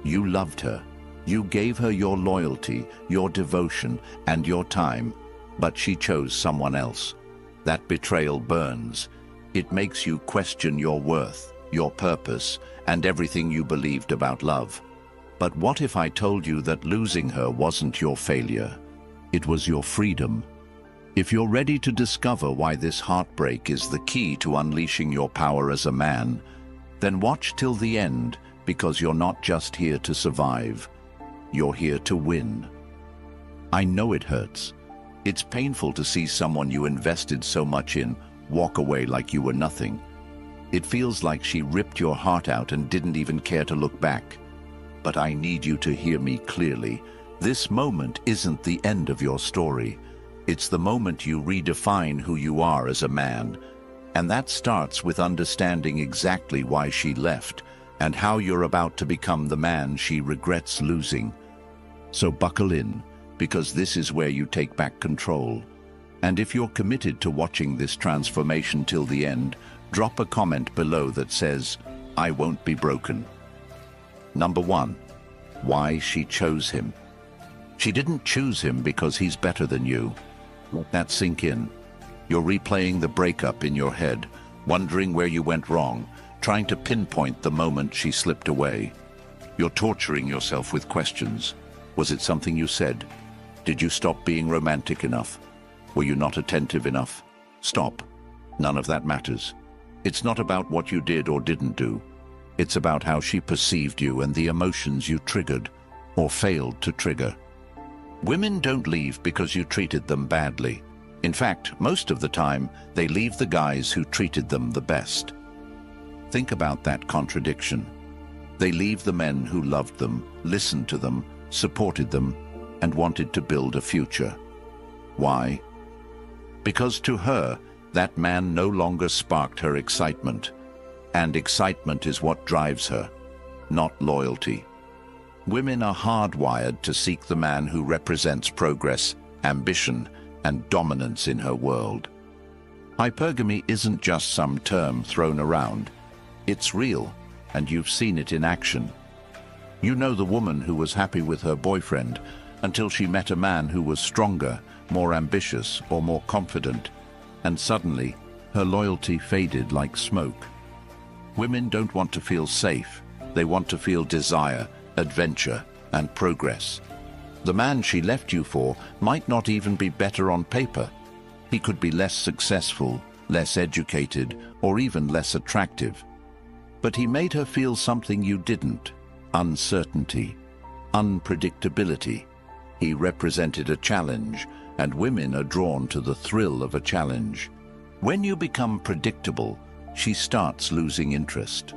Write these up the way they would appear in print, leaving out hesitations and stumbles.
You loved her. You gave her your loyalty, your devotion, and your time, but she chose someone else. That betrayal burns. It makes you question your worth, your purpose, and everything you believed about love. But what if I told you that losing her wasn't your failure? It was your freedom. If you're ready to discover why this heartbreak is the key to unleashing your power as a man, then watch till the end, because you're not just here to survive. You're here to win. I know it hurts. It's painful to see someone you invested so much in walk away like you were nothing. It feels like she ripped your heart out and didn't even care to look back. But I need you to hear me clearly. This moment isn't the end of your story. It's the moment you redefine who you are as a man. And that starts with understanding exactly why she left and how you're about to become the man she regrets losing. So buckle in, because this is where you take back control. And if you're committed to watching this transformation till the end, drop a comment below that says, "I won't be broken." Number 1, why she chose him. She didn't choose him because he's better than you. Let that sink in. You're replaying the breakup in your head, wondering where you went wrong, trying to pinpoint the moment she slipped away. You're torturing yourself with questions. Was it something you said? Did you stop being romantic enough? Were you not attentive enough? Stop. None of that matters. It's not about what you did or didn't do. It's about how she perceived you and the emotions you triggered or failed to trigger. Women don't leave because you treated them badly. In fact, most of the time, they leave the guys who treated them the best. Think about that contradiction. They leave the men who loved them, listened to them, supported them, and wanted to build a future. Why? Because to her, that man no longer sparked her excitement. And excitement is what drives her, not loyalty. Women are hardwired to seek the man who represents progress, ambition, and dominance in her world. Hypergamy isn't just some term thrown around. It's real, and you've seen it in action. You know the woman who was happy with her boyfriend until she met a man who was stronger, more ambitious, or more confident, and suddenly her loyalty faded like smoke. Women don't want to feel safe. They want to feel desire, adventure, and progress. The man she left you for might not even be better on paper. He could be less successful, less educated, or even less attractive. But he made her feel something you didn't: uncertainty, unpredictability. He represented a challenge, and women are drawn to the thrill of a challenge. When you become predictable, she starts losing interest.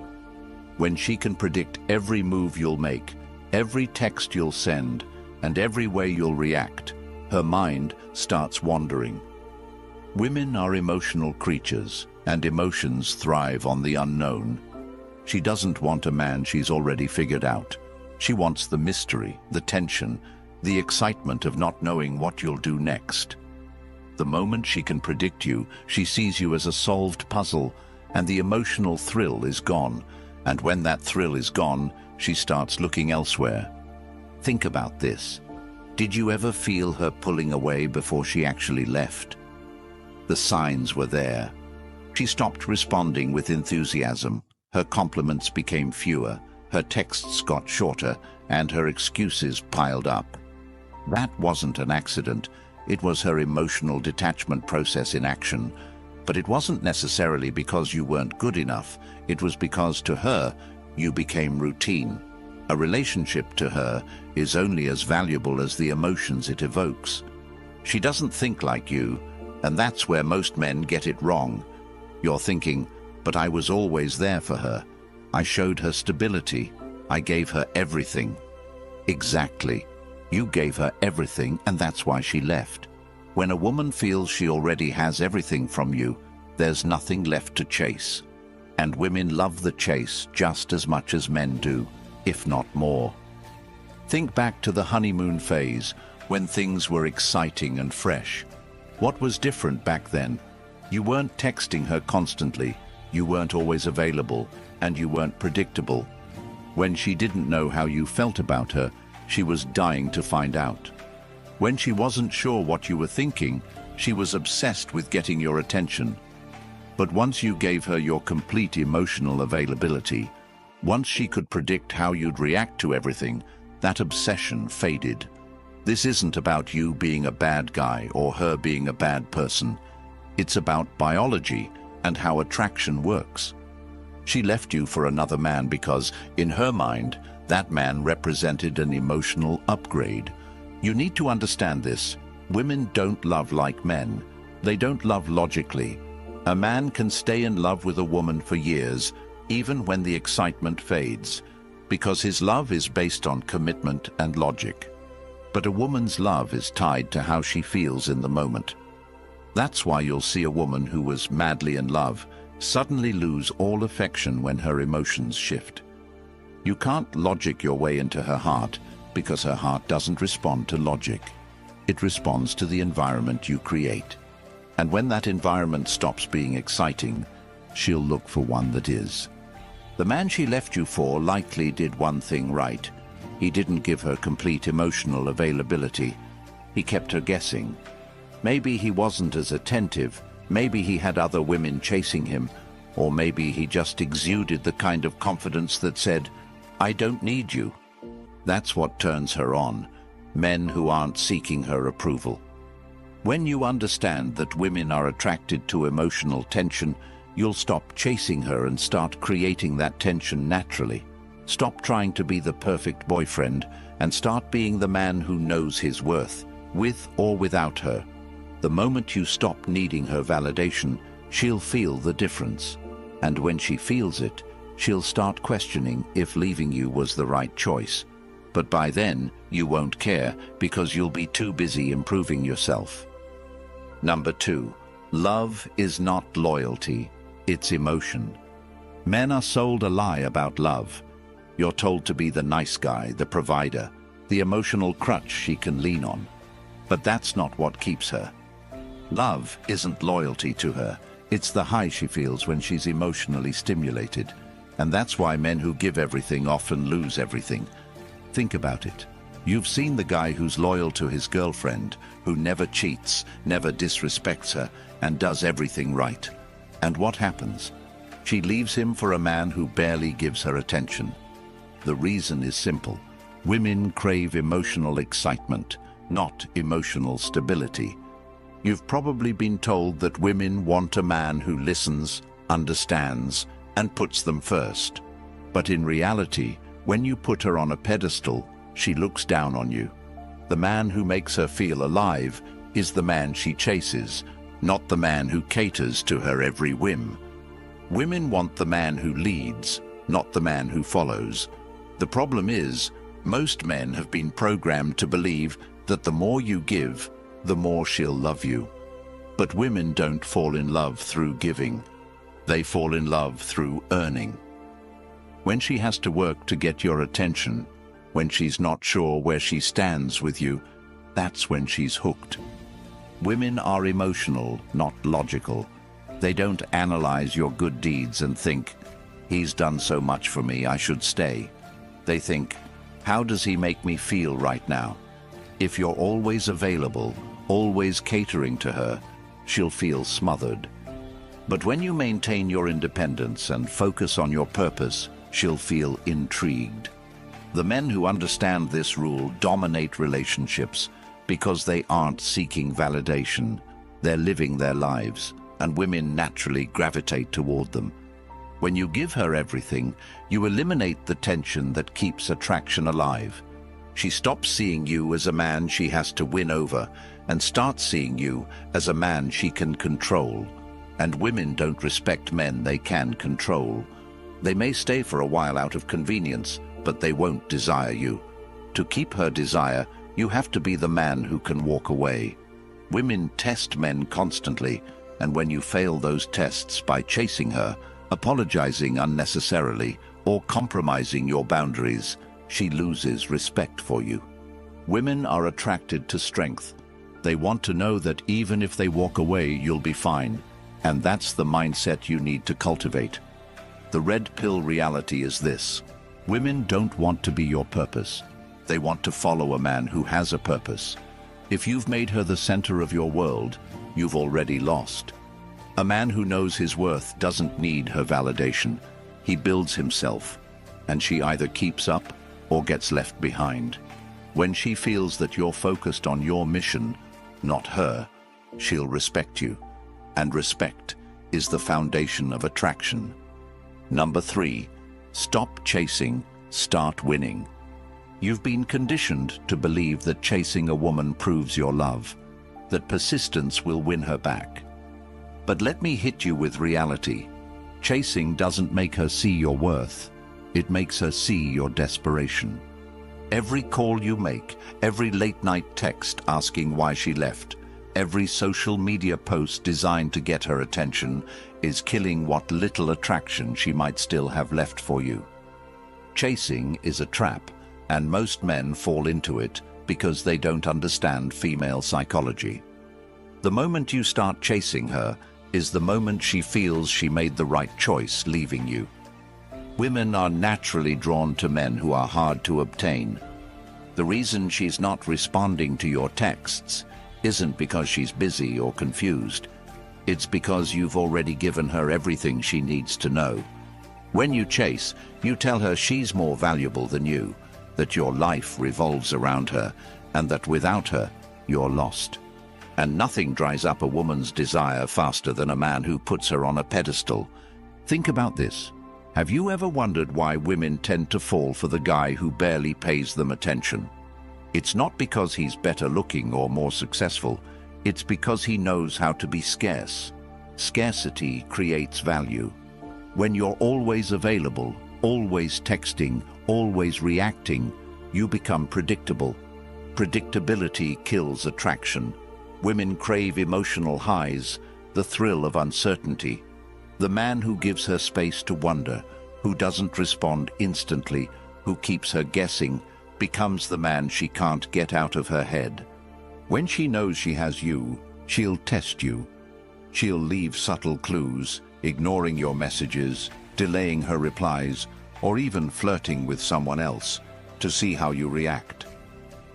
When she can predict every move you'll make, every text you'll send, and every way you'll react, her mind starts wandering. Women are emotional creatures, and emotions thrive on the unknown. She doesn't want a man she's already figured out. She wants the mystery, the tension, the excitement of not knowing what you'll do next. The moment she can predict you, she sees you as a solved puzzle, and the emotional thrill is gone. And when that thrill is gone, she starts looking elsewhere. Think about this. Did you ever feel her pulling away before she actually left? The signs were there. She stopped responding with enthusiasm. Her compliments became fewer, her texts got shorter, and her excuses piled up. That wasn't an accident. It was her emotional detachment process in action. But it wasn't necessarily because you weren't good enough. It was because, to her, you became routine. A relationship to her is only as valuable as the emotions it evokes. She doesn't think like you, and that's where most men get it wrong. You're thinking, but I was always there for her. I showed her stability. I gave her everything. Exactly. You gave her everything, and that's why she left. When a woman feels she already has everything from you, there's nothing left to chase. And women love the chase just as much as men do, if not more. Think back to the honeymoon phase, when things were exciting and fresh. What was different back then? You weren't texting her constantly, you weren't always available, and you weren't predictable. When she didn't know how you felt about her, she was dying to find out. When she wasn't sure what you were thinking, she was obsessed with getting your attention. But once you gave her your complete emotional availability, once she could predict how you'd react to everything, that obsession faded. This isn't about you being a bad guy or her being a bad person. It's about biology and how attraction works. She left you for another man because, in her mind, that man represented an emotional upgrade. You need to understand this. Women don't love like men. They don't love logically. A man can stay in love with a woman for years, even when the excitement fades, because his love is based on commitment and logic. But a woman's love is tied to how she feels in the moment. That's why you'll see a woman who was madly in love suddenly lose all affection when her emotions shift. You can't logic your way into her heart because her heart doesn't respond to logic. It responds to the environment you create. And when that environment stops being exciting, she'll look for one that is. The man she left you for likely did one thing right. He didn't give her complete emotional availability. He kept her guessing. Maybe he wasn't as attentive, maybe he had other women chasing him, or maybe he just exuded the kind of confidence that said, "I don't need you." That's what turns her on, men who aren't seeking her approval. When you understand that women are attracted to emotional tension, you'll stop chasing her and start creating that tension naturally. Stop trying to be the perfect boyfriend and start being the man who knows his worth, with or without her. The moment you stop needing her validation, she'll feel the difference. And when she feels it, she'll start questioning if leaving you was the right choice. But by then, you won't care because you'll be too busy improving yourself. Number 2, love is not loyalty, it's emotion. Men are sold a lie about love. You're told to be the nice guy, the provider, the emotional crutch she can lean on. But that's not what keeps her. Love isn't loyalty to her. It's the high she feels when she's emotionally stimulated. And that's why men who give everything often lose everything. Think about it. You've seen the guy who's loyal to his girlfriend, who never cheats, never disrespects her, and does everything right. And what happens? She leaves him for a man who barely gives her attention. The reason is simple. Women crave emotional excitement, not emotional stability. You've probably been told that women want a man who listens, understands, and puts them first. But in reality, when you put her on a pedestal, she looks down on you. The man who makes her feel alive is the man she chases, not the man who caters to her every whim. Women want the man who leads, not the man who follows. The problem is, most men have been programmed to believe that the more you give, the more she'll love you. But women don't fall in love through giving. They fall in love through earning. When she has to work to get your attention, when she's not sure where she stands with you, that's when she's hooked. Women are emotional, not logical. They don't analyze your good deeds and think, "He's done so much for me, I should stay." They think, "How does he make me feel right now?" If you're always available, always catering to her, she'll feel smothered. But when you maintain your independence and focus on your purpose, she'll feel intrigued. The men who understand this rule dominate relationships because they aren't seeking validation. They're living their lives, and women naturally gravitate toward them. When you give her everything, you eliminate the tension that keeps attraction alive. She stops seeing you as a man she has to win over and starts seeing you as a man she can control. And women don't respect men they can control. They may stay for a while out of convenience, but they won't desire you. To keep her desire, you have to be the man who can walk away. Women test men constantly, and when you fail those tests by chasing her, apologizing unnecessarily, or compromising your boundaries, she loses respect for you. Women are attracted to strength. They want to know that even if they walk away, you'll be fine. And that's the mindset you need to cultivate. The red pill reality is this. Women don't want to be your purpose. They want to follow a man who has a purpose. If you've made her the center of your world, you've already lost. A man who knows his worth doesn't need her validation. He builds himself, and she either keeps up or gets left behind. When she feels that you're focused on your mission, not her, she'll respect you. And respect is the foundation of attraction. Number 3, stop chasing, start winning. You've been conditioned to believe that chasing a woman proves your love, that persistence will win her back. But let me hit you with reality. Chasing doesn't make her see your worth. It makes her see your desperation. Every call you make, every late-night text asking why she left, every social media post designed to get her attention is killing what little attraction she might still have left for you. Chasing is a trap, and most men fall into it because they don't understand female psychology. The moment you start chasing her is the moment she feels she made the right choice leaving you. Women are naturally drawn to men who are hard to obtain. The reason she's not responding to your texts isn't because she's busy or confused. It's because you've already given her everything she needs to know. When you chase, you tell her she's more valuable than you, that your life revolves around her, and that without her, you're lost. And nothing dries up a woman's desire faster than a man who puts her on a pedestal. Think about this. Have you ever wondered why women tend to fall for the guy who barely pays them attention? It's not because he's better looking or more successful. It's because he knows how to be scarce. Scarcity creates value. When you're always available, always texting, always reacting, you become predictable. Predictability kills attraction. Women crave emotional highs, the thrill of uncertainty. The man who gives her space to wonder, who doesn't respond instantly, who keeps her guessing, becomes the man she can't get out of her head. When she knows she has you, she'll test you. She'll leave subtle clues, ignoring your messages, delaying her replies, or even flirting with someone else to see how you react.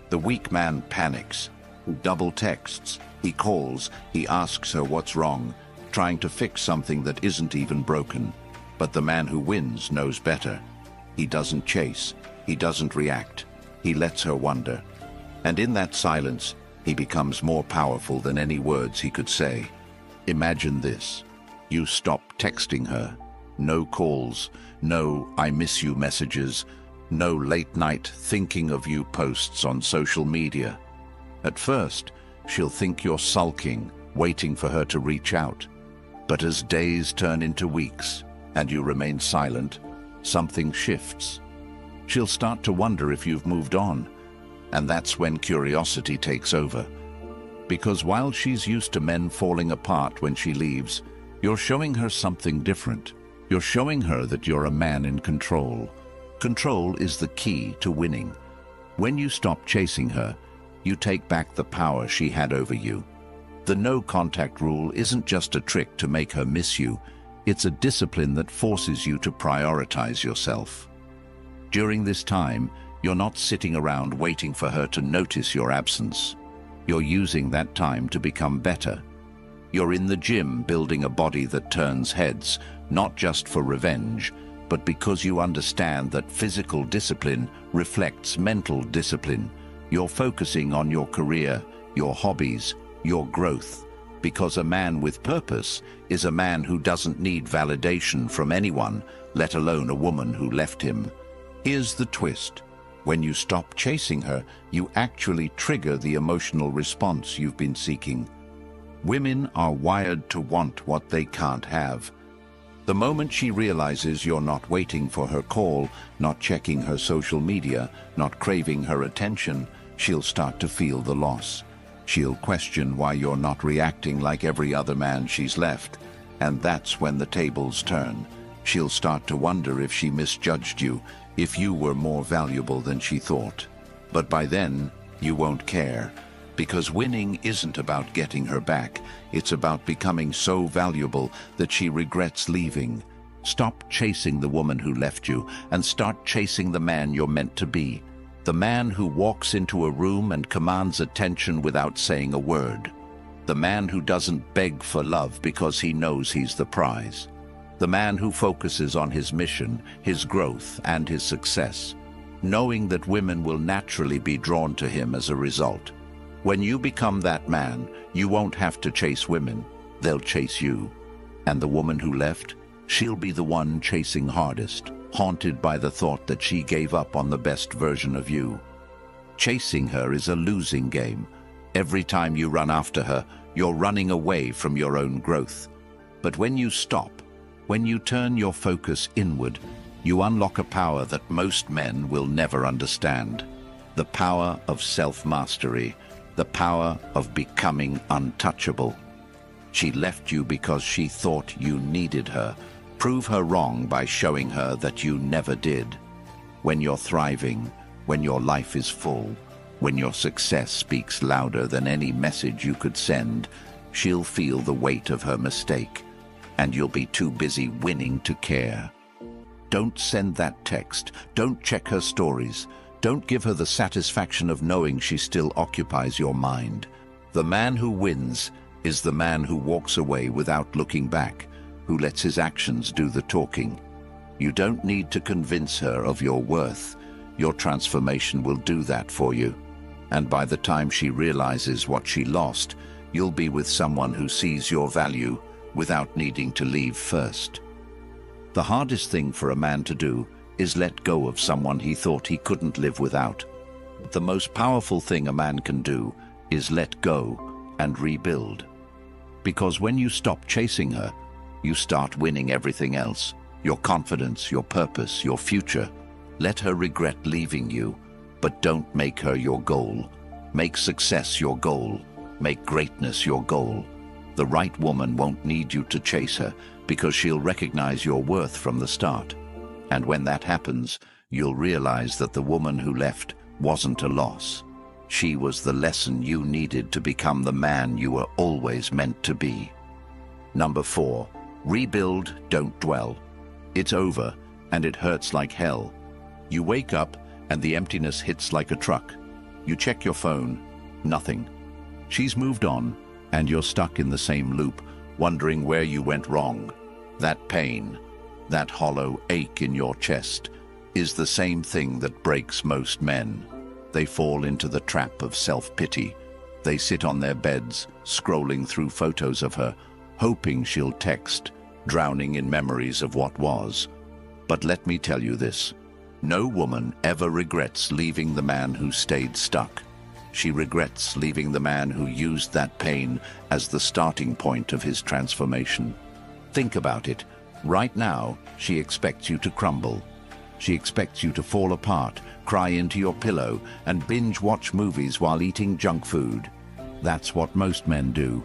The weak man panics. He double texts, he calls, he asks her what's wrong, trying to fix something that isn't even broken. But the man who wins knows better. He doesn't chase, he doesn't react, he lets her wonder. And in that silence, he becomes more powerful than any words he could say. Imagine this. You stop texting her. No calls, no "I miss you" messages, no late-night thinking of you posts on social media. At first, she'll think you're sulking, waiting for her to reach out. But as days turn into weeks, and you remain silent, something shifts. She'll start to wonder if you've moved on, and that's when curiosity takes over. Because while she's used to men falling apart when she leaves, you're showing her something different. You're showing her that you're a man in control. Control is the key to winning. When you stop chasing her, you take back the power she had over you. The no-contact rule isn't just a trick to make her miss you. It's a discipline that forces you to prioritize yourself. During this time, you're not sitting around waiting for her to notice your absence. You're using that time to become better. You're in the gym building a body that turns heads, not just for revenge, but because you understand that physical discipline reflects mental discipline. You're focusing on your career, your hobbies, your growth, because a man with purpose is a man who doesn't need validation from anyone, let alone a woman who left him. Here's the twist. When you stop chasing her, you actually trigger the emotional response you've been seeking. Women are wired to want what they can't have. The moment she realizes you're not waiting for her call, not checking her social media, not craving her attention, she'll start to feel the loss. She'll question why you're not reacting like every other man she's left. And that's when the tables turn. She'll start to wonder if she misjudged you, if you were more valuable than she thought. But by then, you won't care. Because winning isn't about getting her back. It's about becoming so valuable that she regrets leaving. Stop chasing the woman who left you and start chasing the man you're meant to be. The man who walks into a room and commands attention without saying a word. The man who doesn't beg for love because he knows he's the prize. The man who focuses on his mission, his growth, and his success, knowing that women will naturally be drawn to him as a result. When you become that man, you won't have to chase women. They'll chase you. And the woman who left, she'll be the one chasing hardest, haunted by the thought that she gave up on the best version of you. Chasing her is a losing game. Every time you run after her, you're running away from your own growth. But when you stop, when you turn your focus inward, you unlock a power that most men will never understand. The power of self-mastery, the power of becoming untouchable. She left you because she thought you needed her. Prove her wrong by showing her that you never did. When you're thriving, when your life is full, when your success speaks louder than any message you could send, she'll feel the weight of her mistake, and you'll be too busy winning to care. Don't send that text. Don't check her stories. Don't give her the satisfaction of knowing she still occupies your mind. The man who wins is the man who walks away without looking back, who lets his actions do the talking. You don't need to convince her of your worth. Your transformation will do that for you. And by the time she realizes what she lost, you'll be with someone who sees your value without needing to leave first. The hardest thing for a man to do is let go of someone he thought he couldn't live without. The most powerful thing a man can do is let go and rebuild. Because when you stop chasing her, you start winning everything else. Your confidence, your purpose, your future. Let her regret leaving you, but don't make her your goal. Make success your goal. Make greatness your goal. The right woman won't need you to chase her because she'll recognize your worth from the start. And when that happens, you'll realize that the woman who left wasn't a loss. She was the lesson you needed to become the man you were always meant to be. Number 4, rebuild, don't dwell. It's over, and it hurts like hell. You wake up, and the emptiness hits like a truck. You check your phone, nothing. She's moved on, and you're stuck in the same loop, wondering where you went wrong. That pain, that hollow ache in your chest, is the same thing that breaks most men. They fall into the trap of self-pity. They sit on their beds, scrolling through photos of her, hoping she'll text, drowning in memories of what was. But let me tell you this. No woman ever regrets leaving the man who stayed stuck. She regrets leaving the man who used that pain as the starting point of his transformation. Think about it. Right now, she expects you to crumble. She expects you to fall apart, cry into your pillow, and binge-watch movies while eating junk food. That's what most men do.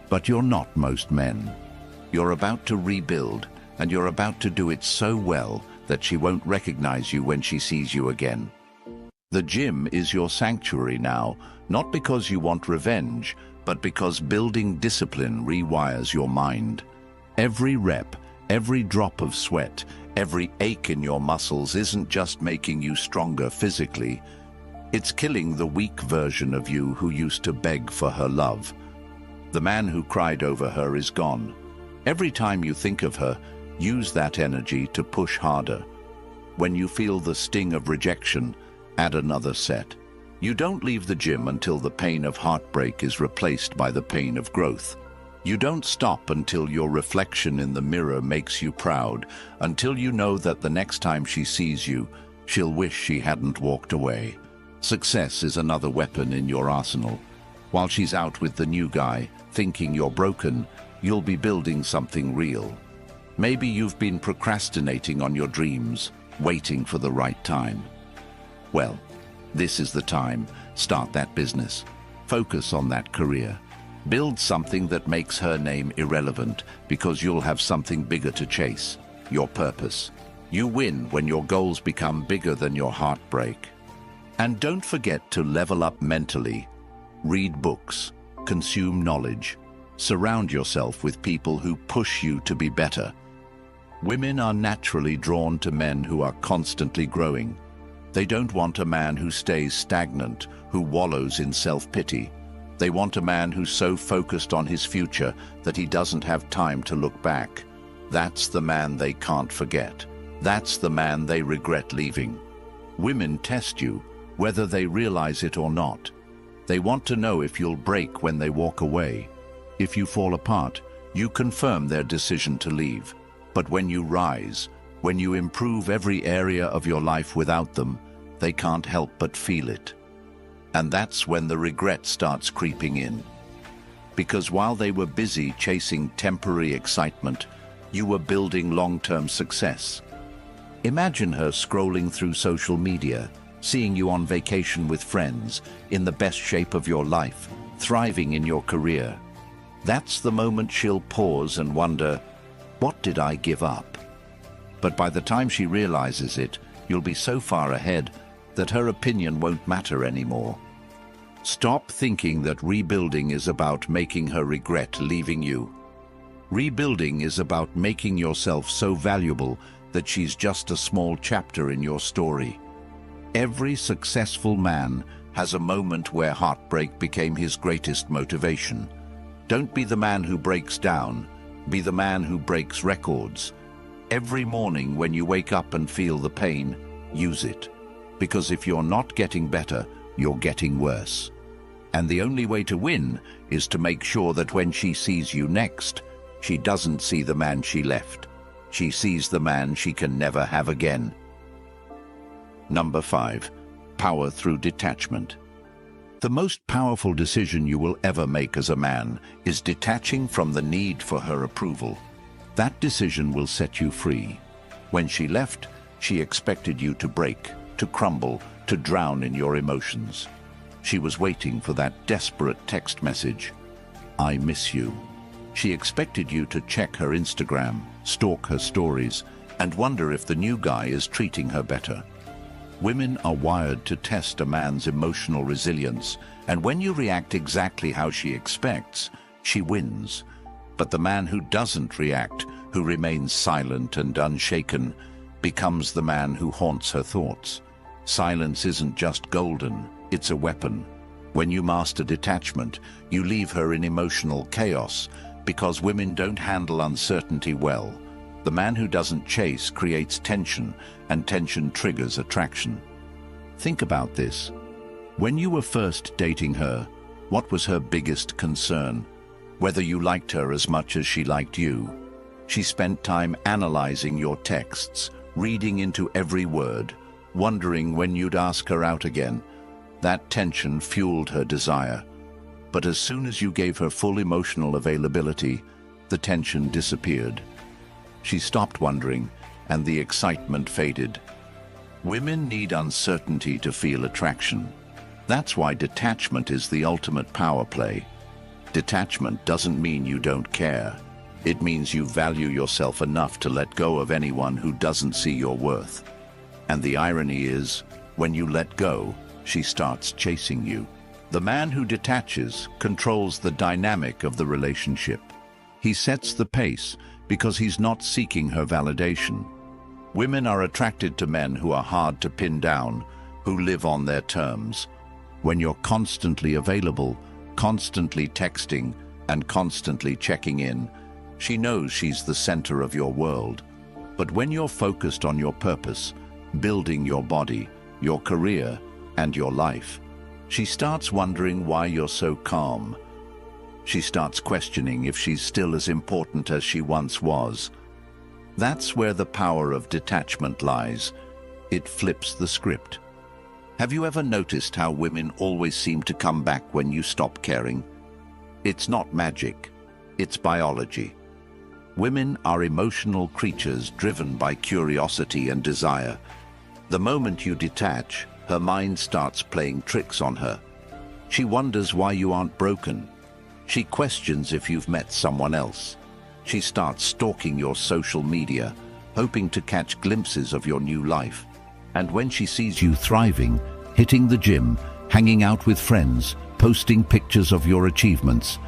But you're not most men. You're about to rebuild, and you're about to do it so well that she won't recognize you when she sees you again. The gym is your sanctuary now, not because you want revenge, but because building discipline rewires your mind. Every rep, every drop of sweat, every ache in your muscles isn't just making you stronger physically. It's killing the weak version of you who used to beg for her love. The man who cried over her is gone. Every time you think of her, use that energy to push harder. When you feel the sting of rejection, add another set. You don't leave the gym until the pain of heartbreak is replaced by the pain of growth. You don't stop until your reflection in the mirror makes you proud, until you know that the next time she sees you, she'll wish she hadn't walked away. Success is another weapon in your arsenal. While she's out with the new guy, thinking you're broken, you'll be building something real. Maybe you've been procrastinating on your dreams, waiting for the right time. Well, this is the time. Start that business. Focus on that career. Build something that makes her name irrelevant, because you'll have something bigger to chase, your purpose. You win when your goals become bigger than your heartbreak. And don't forget to level up mentally. Read books, consume knowledge, surround yourself with people who push you to be better. Women are naturally drawn to men who are constantly growing. They don't want a man who stays stagnant, who wallows in self-pity. They want a man who's so focused on his future that he doesn't have time to look back. That's the man they can't forget. That's the man they regret leaving. Women test you, whether they realize it or not. They want to know if you'll break when they walk away. If you fall apart, you confirm their decision to leave. But when you rise, when you improve every area of your life without them, they can't help but feel it. And that's when the regret starts creeping in. Because while they were busy chasing temporary excitement, you were building long-term success. Imagine her scrolling through social media, seeing you on vacation with friends, in the best shape of your life, thriving in your career. That's the moment she'll pause and wonder, what did I give up? But by the time she realizes it, you'll be so far ahead that her opinion won't matter anymore. Stop thinking that rebuilding is about making her regret leaving you. Rebuilding is about making yourself so valuable that she's just a small chapter in your story. Every successful man has a moment where heartbreak became his greatest motivation. Don't be the man who breaks down, be the man who breaks records. Every morning when you wake up and feel the pain, use it. Because if you're not getting better, you're getting worse. And the only way to win is to make sure that when she sees you next, she doesn't see the man she left. She sees the man she can never have again. Number 5. Power through detachment. The most powerful decision you will ever make as a man is detaching from the need for her approval. That decision will set you free. When she left, she expected you to break, to crumble, to drown in your emotions. She was waiting for that desperate text message, "I miss you." She expected you to check her Instagram, stalk her stories, and wonder if the new guy is treating her better. Women are wired to test a man's emotional resilience, and when you react exactly how she expects, she wins. But the man who doesn't react, who remains silent and unshaken, becomes the man who haunts her thoughts. Silence isn't just golden, it's a weapon. When you master detachment, you leave her in emotional chaos, because women don't handle uncertainty well. The man who doesn't chase creates tension, and tension triggers attraction. Think about this. When you were first dating her, what was her biggest concern? Whether you liked her as much as she liked you. She spent time analyzing your texts, reading into every word, wondering when you'd ask her out again. That tension fueled her desire. But as soon as you gave her full emotional availability, the tension disappeared. She stopped wondering, and the excitement faded. Women need uncertainty to feel attraction. That's why detachment is the ultimate power play. Detachment doesn't mean you don't care. It means you value yourself enough to let go of anyone who doesn't see your worth. And the irony is, when you let go, she starts chasing you. The man who detaches controls the dynamic of the relationship. He sets the pace because he's not seeking her validation. Women are attracted to men who are hard to pin down, who live on their terms. When you're constantly available, constantly texting, and constantly checking in, she knows she's the center of your world. But when you're focused on your purpose, building your body, your career, and your life, she starts wondering why you're so calm. She starts questioning if she's still as important as she once was. That's where the power of detachment lies. It flips the script. Have you ever noticed how women always seem to come back when you stop caring? It's not magic, it's biology. Women are emotional creatures driven by curiosity and desire. The moment you detach, her mind starts playing tricks on her. She wonders why you aren't broken. She questions if you've met someone else. She starts stalking your social media, hoping to catch glimpses of your new life. And when she sees you thriving, hitting the gym, hanging out with friends, posting pictures of your achievements,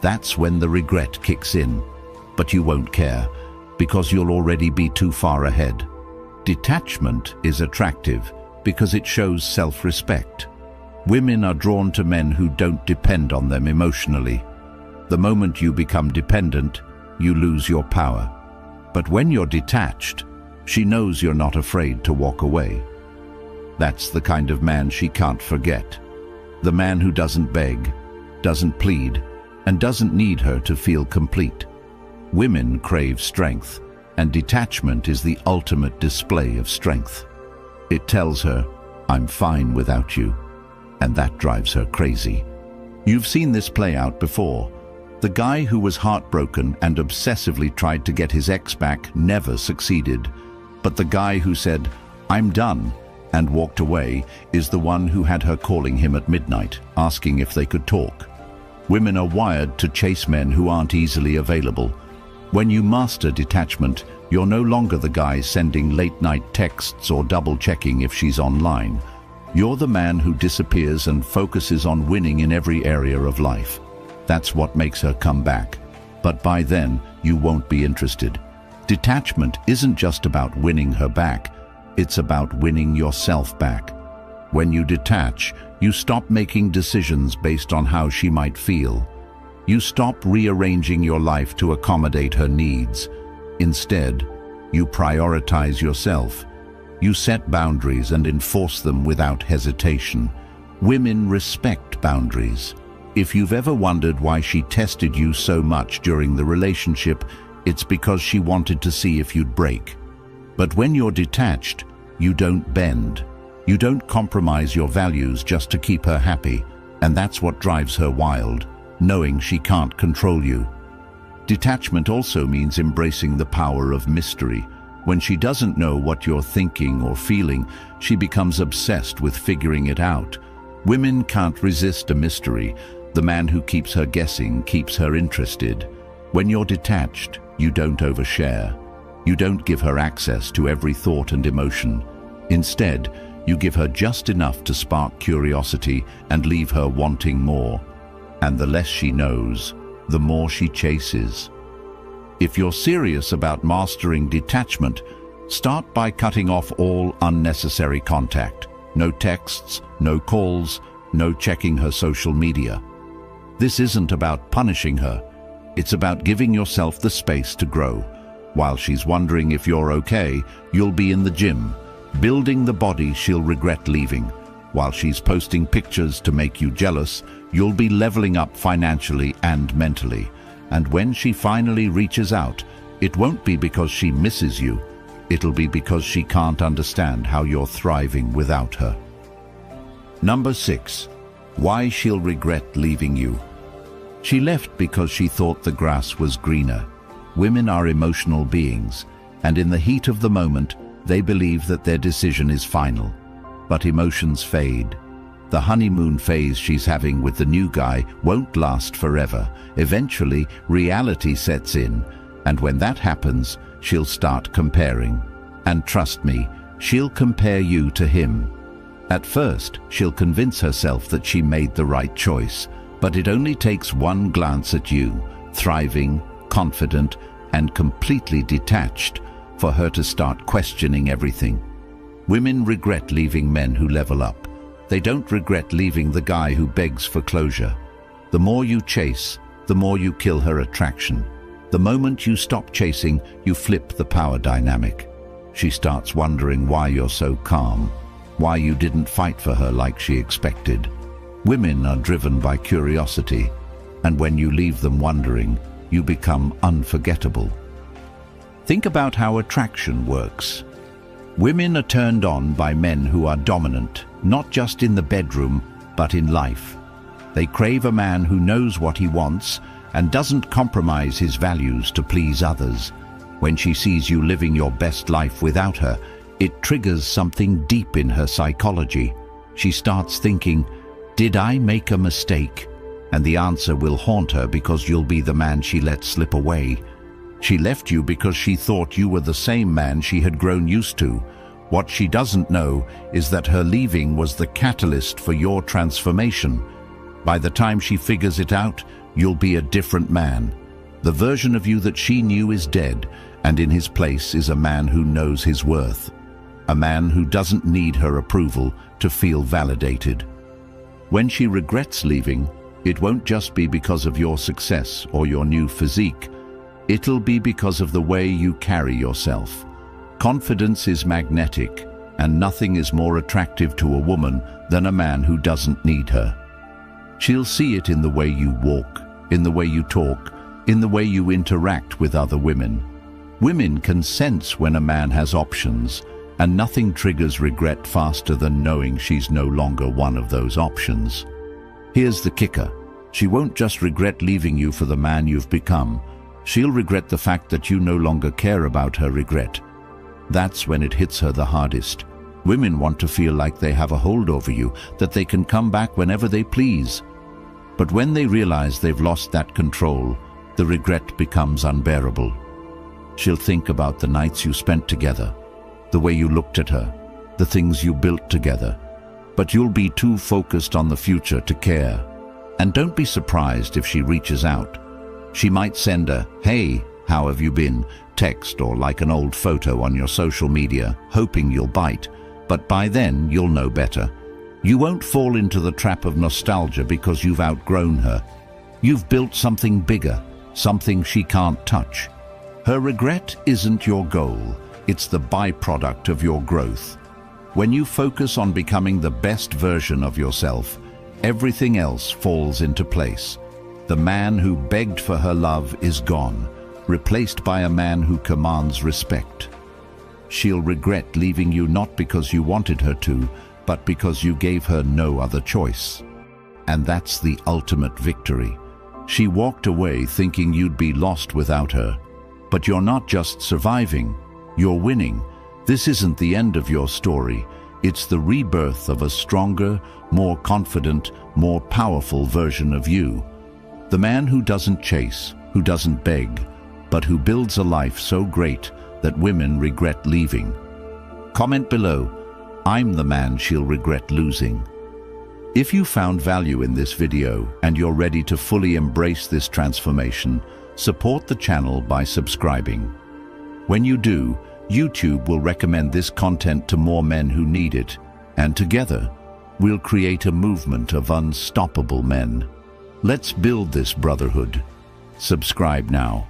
that's when the regret kicks in. But you won't care, because you'll already be too far ahead. Detachment is attractive because it shows self-respect. Women are drawn to men who don't depend on them emotionally. The moment you become dependent, you lose your power. But when you're detached, she knows you're not afraid to walk away. That's the kind of man she can't forget. The man who doesn't beg, doesn't plead, and doesn't need her to feel complete. Women crave strength, and detachment is the ultimate display of strength. It tells her, "I'm fine without you," and that drives her crazy. You've seen this play out before. The guy who was heartbroken and obsessively tried to get his ex back never succeeded. But the guy who said, "I'm done," and walked away is the one who had her calling him at midnight, asking if they could talk. Women are wired to chase men who aren't easily available. When you master detachment, you're no longer the guy sending late-night texts or double-checking if she's online. You're the man who disappears and focuses on winning in every area of life. That's what makes her come back. But by then, you won't be interested. Detachment isn't just about winning her back, it's about winning yourself back. When you detach, you stop making decisions based on how she might feel. You stop rearranging your life to accommodate her needs. Instead, you prioritize yourself. You set boundaries and enforce them without hesitation. Women respect boundaries. If you've ever wondered why she tested you so much during the relationship, it's because she wanted to see if you'd break. But when you're detached, you don't bend. You don't compromise your values just to keep her happy, and that's what drives her wild, knowing she can't control you. Detachment also means embracing the power of mystery. When she doesn't know what you're thinking or feeling, she becomes obsessed with figuring it out. Women can't resist a mystery. The man who keeps her guessing keeps her interested. When you're detached, you don't overshare. You don't give her access to every thought and emotion. Instead, you give her just enough to spark curiosity and leave her wanting more. And the less she knows, the more she chases. If you're serious about mastering detachment, start by cutting off all unnecessary contact. No texts, no calls, no checking her social media. This isn't about punishing her. It's about giving yourself the space to grow. While she's wondering if you're okay, you'll be in the gym, building the body she'll regret leaving. While she's posting pictures to make you jealous, you'll be leveling up financially and mentally. And when she finally reaches out, it won't be because she misses you. It'll be because she can't understand how you're thriving without her. Number 6. Why she'll regret leaving you. She left because she thought the grass was greener. Women are emotional beings, and in the heat of the moment, they believe that their decision is final. But emotions fade. The honeymoon phase she's having with the new guy won't last forever. Eventually, reality sets in, and when that happens, she'll start comparing. And trust me, she'll compare you to him. At first, she'll convince herself that she made the right choice, but it only takes one glance at you, thriving, confident, and completely detached, for her to start questioning everything. Women regret leaving men who level up. They don't regret leaving the guy who begs for closure. The more you chase, the more you kill her attraction. The moment you stop chasing, you flip the power dynamic. She starts wondering why you're so calm, why you didn't fight for her like she expected. Women are driven by curiosity, and when you leave them wondering, you become unforgettable. Think about how attraction works. Women are turned on by men who are dominant, not just in the bedroom, but in life. They crave a man who knows what he wants and doesn't compromise his values to please others. When she sees you living your best life without her, it triggers something deep in her psychology. She starts thinking, "Did I make a mistake?" And the answer will haunt her because you'll be the man she let slip away. She left you because she thought you were the same man she had grown used to. What she doesn't know is that her leaving was the catalyst for your transformation. By the time she figures it out, you'll be a different man. The version of you that she knew is dead, and in his place is a man who knows his worth, a man who doesn't need her approval to feel validated. When she regrets leaving, it won't just be because of your success or your new physique. It'll be because of the way you carry yourself. Confidence is magnetic, and nothing is more attractive to a woman than a man who doesn't need her. She'll see it in the way you walk, in the way you talk, in the way you interact with other women. Women can sense when a man has options, and nothing triggers regret faster than knowing she's no longer one of those options. Here's the kicker. She won't just regret leaving you for the man you've become. She'll regret the fact that you no longer care about her regret. That's when it hits her the hardest. Women want to feel like they have a hold over you, that they can come back whenever they please. But when they realize they've lost that control, the regret becomes unbearable. She'll think about the nights you spent together, the way you looked at her, the things you built together. But you'll be too focused on the future to care. And don't be surprised if she reaches out. She might send a, "Hey, how have you been?" text or like an old photo on your social media, hoping you'll bite. But by then, you'll know better. You won't fall into the trap of nostalgia because you've outgrown her. You've built something bigger, something she can't touch. Her regret isn't your goal. It's the byproduct of your growth. When you focus on becoming the best version of yourself, everything else falls into place. The man who begged for her love is gone, replaced by a man who commands respect. She'll regret leaving you not because you wanted her to, but because you gave her no other choice. And that's the ultimate victory. She walked away thinking you'd be lost without her. But you're not just surviving, you're winning. This isn't the end of your story. It's the rebirth of a stronger, more confident, more powerful version of you. The man who doesn't chase, who doesn't beg, but who builds a life so great that women regret leaving. Comment below, "I'm the man she'll regret losing." If you found value in this video and you're ready to fully embrace this transformation, support the channel by subscribing. When you do, YouTube will recommend this content to more men who need it, and together, we'll create a movement of unstoppable men. Let's build this brotherhood. Subscribe now.